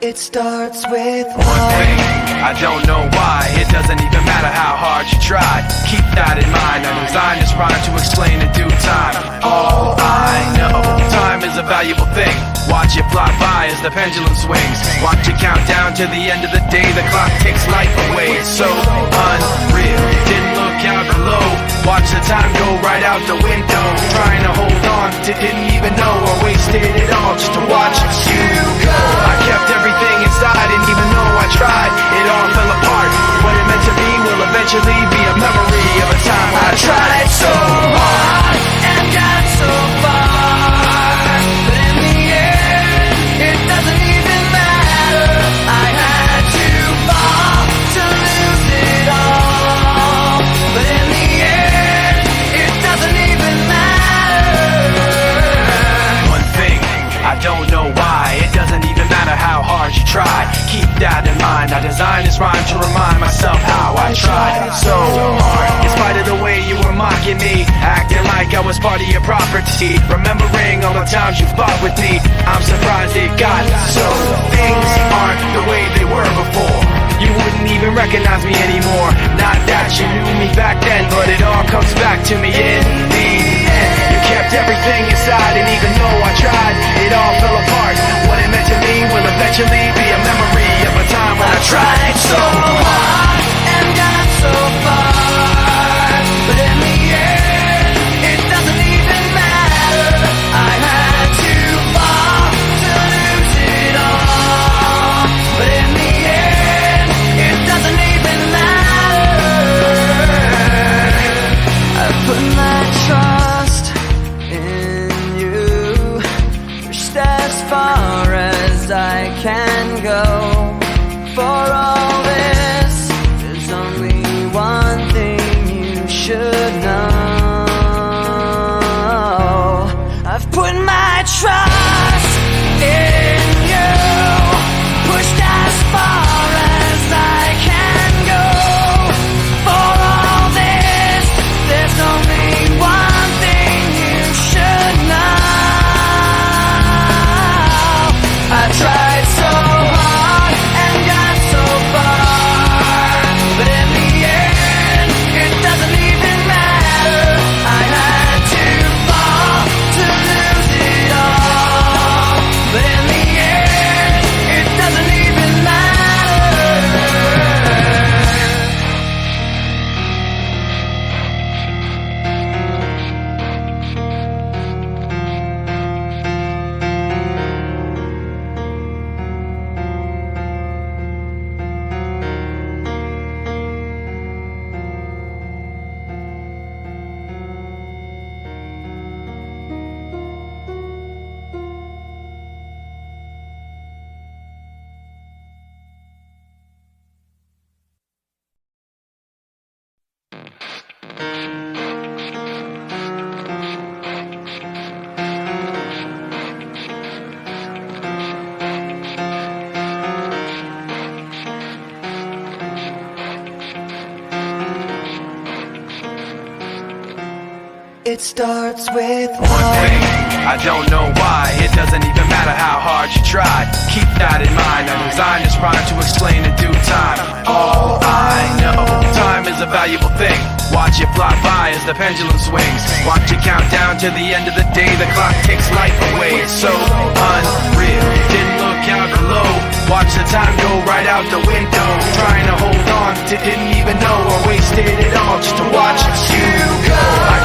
It starts with one thing. I don't know why. It doesn't even matter how hard you try. Keep that in mind. I designed this rhyme to explain in due time. All I know, time is a valuable thing. Watch it fly by as the pendulum swings. Watch it count down to the end of the day. The clock takes life away. It's so unreal. Didn't look out below. Watch the time go right out the window. Trying to hold on to didn't even know I wasted it all just to watch you go. I kept everything inside, and even though I tried, it all fell apart. What it meant to me will eventually be a memory of a time when I tried so hard and got so far, but in the end, it doesn't even matter. I had to fall to lose it all, but in the end, it doesn't even matter. One thing, I don't know why. It doesn't even matter how hard you try. Keep that in mind. I designed this rhyme to remind myself how I tried so hard. In spite of the way you were mocking me, acting like I was part of your property, remembering all the times you fought with me, I'm surprised it got so. Things aren't the way they were before. You wouldn't even recognize me anymore. Not that you knew me back then, but it all comes back to me in the end. You kept everything inside, and even though I tried, it all fell apart. What it meant to me will eventually be a memory of a time when I tried so hard and got so far, but in the end, it doesn't even matter. I had to fall to lose it all, but in the end, it doesn't even matter. I put my trust in you, pushed as far as I can go. For all this, there's only one thing you should know. I've put my trust in you, pushed as far as I can go. For all this, there's only one thing you should know. I tried so hard and got so far, but in the end, it doesn't even matter. I had to fall to lose it all, but in the end, it doesn't even matter. It starts with one thing. I don't know why. It doesn't even matter how hard you try. Keep that in mind. I designed this rhyme to explain in due time. All I know, time is a valuable thing. Watch it fly by as the pendulum swings. Watch it count down to the end of the day. The clock takes life away. It's so unreal. Didn't look out below. Watch the time go right out the window. Trying to hold on to didn't even know I wasted it all just to watch you go. I